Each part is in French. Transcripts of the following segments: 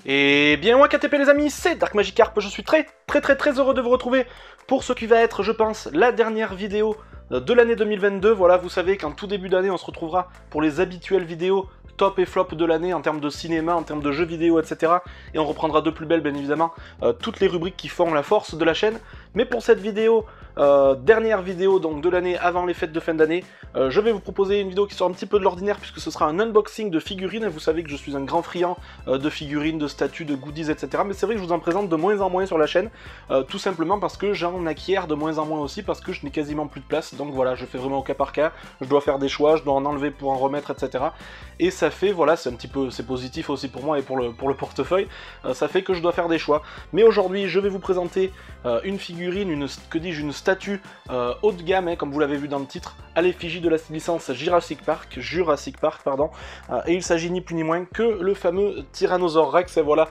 Et bien moi KTP les amis, c'est Dark Magikarp, je suis très heureux de vous retrouver pour ce qui va être, je pense, la dernière vidéo de l'année 2022. Voilà, vous savez qu'en tout début d'année, on se retrouvera pour les habituelles vidéos top et flop de l'année en termes de cinéma, en termes de jeux vidéo, etc. Et on reprendra de plus belle, bien évidemment, toutes les rubriques qui font la force de la chaîne. Mais pour cette vidéo, dernière vidéo donc de l'année avant les fêtes de fin d'année, je vais vous proposer une vidéo qui sort un petit peu de l'ordinaire puisque ce sera un unboxing de figurines. Et vous savez que je suis un grand friand de figurines, de statues, de goodies, etc. Mais c'est vrai que je vous en présente de moins en moins sur la chaîne, tout simplement parce que j'en acquiers de moins en moins aussi, parce que je n'ai quasiment plus de place. Donc voilà, je fais vraiment au cas par cas, je dois faire des choix, je dois en enlever pour en remettre, etc. Et ça fait, voilà, c'est un petit peu, c'est positif aussi pour moi et pour le portefeuille, ça fait que je dois faire des choix. Mais aujourd'hui, je vais vous présenter une figurine, une statue haut de gamme, hein, comme vous l'avez vu dans le titre, à l'effigie de la licence Jurassic Park, pardon, et il s'agit ni plus ni moins que le fameux Tyrannosaure Rex, et voilà,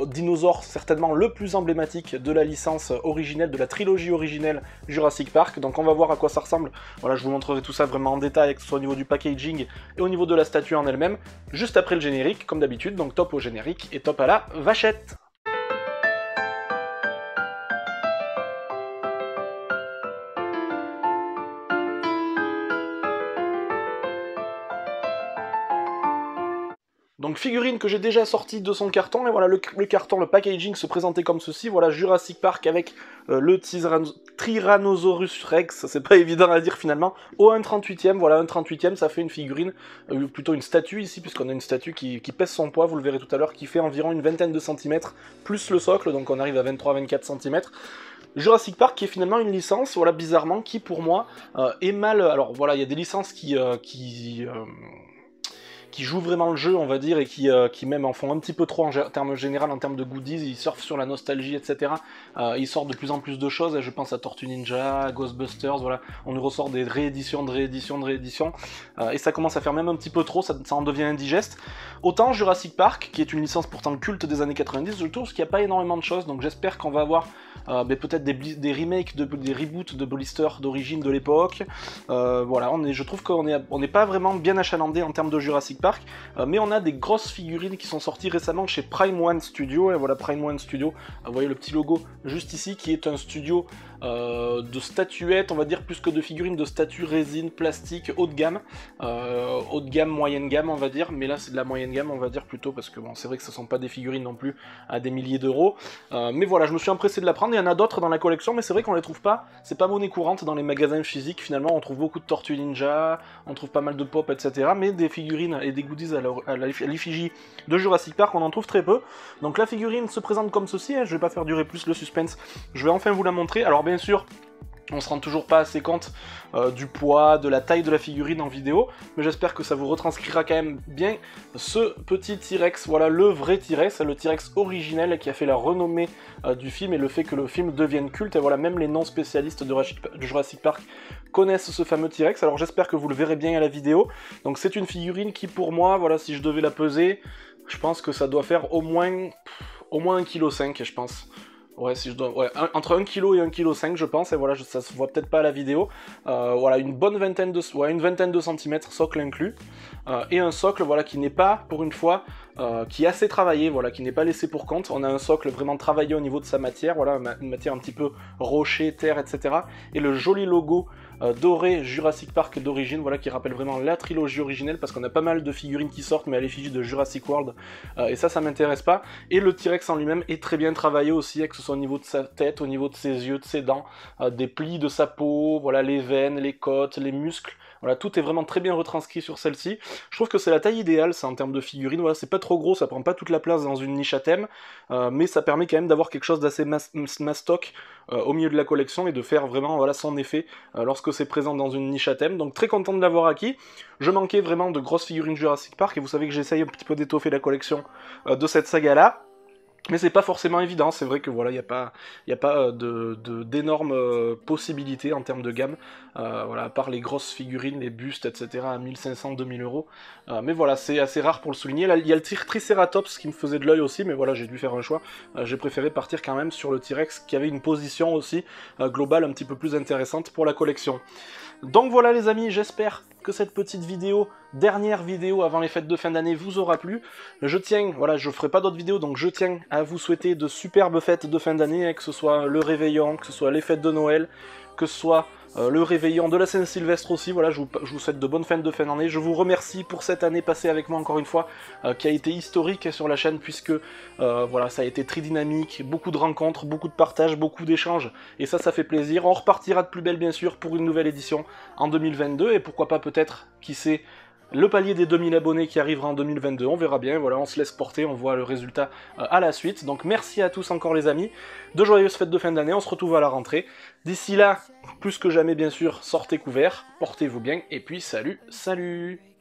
dinosaure certainement le plus emblématique de la licence originelle, de la trilogie originelle Jurassic Park. Donc on va voir à quoi ça ressemble, voilà, je vous montrerai tout ça vraiment en détail, que ce soit au niveau du packaging et au niveau de la statue en elle-même, juste après le générique, comme d'habitude, donc top au générique et top à la vachette. Donc figurine que j'ai déjà sortie de son carton, et voilà le carton, le packaging se présentait comme ceci, voilà Jurassic Park avec le Tyrannosaurus Rex, c'est pas évident à dire finalement, au 1/38e, voilà 1/38e, ça fait une figurine, plutôt une statue ici, puisqu'on a une statue qui pèse son poids, vous le verrez tout à l'heure, qui fait environ une vingtaine de centimètres, plus le socle, donc on arrive à 23-24 cm. Jurassic Park qui est finalement une licence, voilà bizarrement, qui pour moi est mal, alors voilà il y a des licences qui jouent vraiment le jeu, on va dire, et qui même en font un petit peu trop en termes général, en termes de goodies, ils surfent sur la nostalgie, etc. Ils sortent de plus en plus de choses, et je pense à Tortue Ninja, Ghostbusters, voilà, on nous ressort des rééditions, et ça commence à faire même un petit peu trop, ça en devient indigeste. Autant Jurassic Park, qui est une licence pourtant culte des années 90, je trouve qu'il n'y a pas énormément de choses, donc j'espère qu'on va avoir peut-être des remakes, des reboots de blisters d'origine de l'époque. Voilà, je trouve qu'on n'est pas vraiment bien achalandé en termes de Jurassic Park, mais on a des grosses figurines qui sont sorties récemment chez Prime One Studio, et voilà Prime One Studio, vous voyez le petit logo juste ici, qui est un studio de statuettes, on va dire plus que de figurines, de statues résine, plastique, haut de gamme, moyenne gamme on va dire, mais là c'est de la moyenne gamme on va dire plutôt, parce que bon c'est vrai que ce sont pas des figurines non plus à des milliers d'euros, mais voilà, je me suis empressé de la prendre. Il y en a d'autres dans la collection, mais c'est vrai qu'on les trouve pas, c'est pas monnaie courante dans les magasins physiques, finalement on trouve beaucoup de Tortues Ninja, on trouve pas mal de pop, etc. Mais des figurines et des goodies à l'effigie de Jurassic Park, on en trouve très peu. Donc la figurine se présente comme ceci, hein, je vais pas faire durer plus le suspense, je vais enfin vous la montrer. Alors bien sûr, on se rend toujours pas assez compte du poids, de la taille de la figurine en vidéo, mais j'espère que ça vous retranscrira quand même bien ce petit T-Rex, voilà le vrai T-Rex, le T-Rex originel qui a fait la renommée du film et le fait que le film devienne culte, et voilà même les non-spécialistes de Jurassic Park connaissent ce fameux T-Rex, alors j'espère que vous le verrez bien à la vidéo. Donc c'est une figurine qui pour moi, voilà, si je devais la peser, je pense que ça doit faire au moins 1,5 kg, je pense. Ouais, si je dois, ouais, entre 1 kg et 1,5 kg je pense, et voilà, ça se voit peut-être pas à la vidéo. Voilà, une vingtaine de centimètres, socle inclus, et un socle, voilà, qui n'est pas, pour une fois, qui est assez travaillé, voilà, qui n'est pas laissé pour compte. On a un socle vraiment travaillé au niveau de sa matière, voilà, une matière un petit peu rocher, terre, etc. Et le joli logo doré Jurassic Park d'origine, voilà, qui rappelle vraiment la trilogie originelle, parce qu'on a pas mal de figurines qui sortent, mais à l'effigie de Jurassic World, et ça m'intéresse pas. Et le T-Rex en lui-même est très bien travaillé aussi, que ce soit au niveau de sa tête, au niveau de ses yeux, de ses dents, des plis de sa peau, voilà, les veines, les côtes, les muscles. Voilà, tout est vraiment très bien retranscrit sur celle-ci. Je trouve que c'est la taille idéale, ça, en termes de figurine. Voilà, c'est pas trop gros, ça prend pas toute la place dans une niche à thème, mais ça permet quand même d'avoir quelque chose d'assez mastoc au milieu de la collection et de faire vraiment, voilà, son effet lorsque c'est présent dans une niche à thème. Donc très content de l'avoir acquis. Je manquais vraiment de grosses figurines Jurassic Park, et vous savez que j'essaye un petit peu d'étoffer la collection de cette saga-là. Mais c'est pas forcément évident, c'est vrai que voilà, il n'y a pas d'énormes possibilités en termes de gamme, voilà, à part les grosses figurines, les bustes, etc. à 1500-2000 euros. Mais voilà, c'est assez rare pour le souligner. Là, il y a le Triceratops qui me faisait de l'œil aussi, mais voilà, j'ai dû faire un choix. J'ai préféré partir quand même sur le T-Rex qui avait une position aussi globale un petit peu plus intéressante pour la collection. Donc voilà les amis, j'espère que cette petite vidéo, dernière vidéo avant les fêtes de fin d'année, vous aura plu. Je tiens, voilà, je ferai pas d'autres vidéos, donc je tiens à vous souhaiter de superbes fêtes de fin d'année, hein, que ce soit le réveillon, que ce soit les fêtes de Noël, que ce soit le réveillon de la Saint-Sylvestre aussi. Voilà, je vous souhaite de bonnes fêtes de fin d'année. Je vous remercie pour cette année passée avec moi encore une fois, qui a été historique sur la chaîne, puisque voilà, ça a été très dynamique, beaucoup de rencontres, beaucoup de partages, beaucoup d'échanges, et ça fait plaisir. On repartira de plus belle bien sûr pour une nouvelle édition en 2022, et pourquoi pas peut-être, qui sait, le palier des 2000 abonnés qui arrivera en 2022, on verra bien, voilà, on se laisse porter, on voit le résultat à la suite. Donc merci à tous encore les amis, de joyeuses fêtes de fin d'année, on se retrouve à la rentrée. D'ici là, plus que jamais bien sûr, sortez couverts, portez-vous bien, et puis salut, salut!